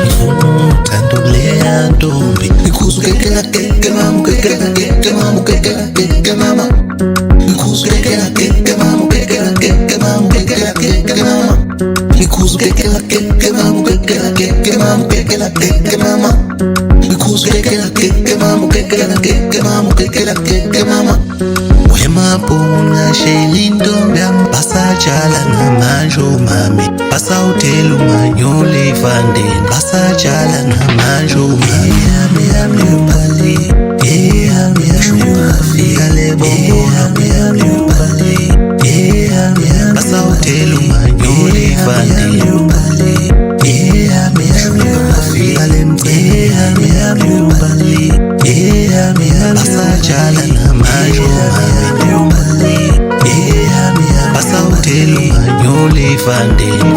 ngifuna uthandulea ntombi Nikuzukekela keke mama kekela keke mama kekela keke mama Nikuzukekela keke mama kekela keke mama kekela keke mama Nikuzukekela keke mama kekela keke mama kekela keke mama Nikuzukekela keke mama kekela keke mama kekela keke mama Wema puna sheli ntombi Basajala namanjo mami Basawutela umanyole evandeni Basajala namanjo mami Yami ubali Yami ungafika lebombo Yami ubali Basawutela umanyole evandeni Yami ungafika lemceni Yami ubali Basajala namanjo mami Basawutela umanyole evandeni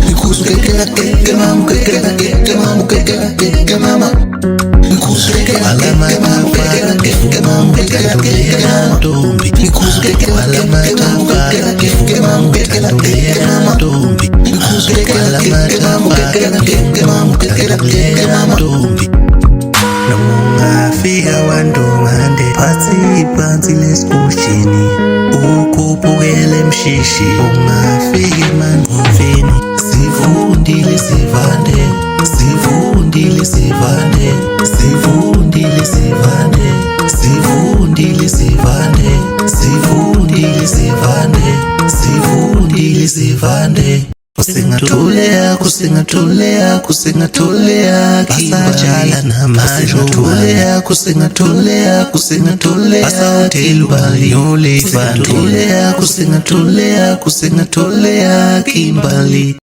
Nikuzukekela keke mama kekela keke mama kekela keke mama Nikuzukekela keke mama kekela keke mama ntombi Nikuzukekela keke mama kekela keke mama ntombi Nikuzukekela keke mama kekela keke mama kekela keke mama ntombi Nungafika wandongande phansi lesikushini Ukhuphukele emshishi ungafika emangqomfeni Sivundile sivande Sivundile sivande Sivundile sivande Sivundile sivande Sivundile sivande Sivundile sivande Kusingatolea kusingatolea kusingatolea Basajala namanjo mami Kusingatolea kusingatolea Basawutela umanyole evandeni Kusingatolea kusingatolea Kimberly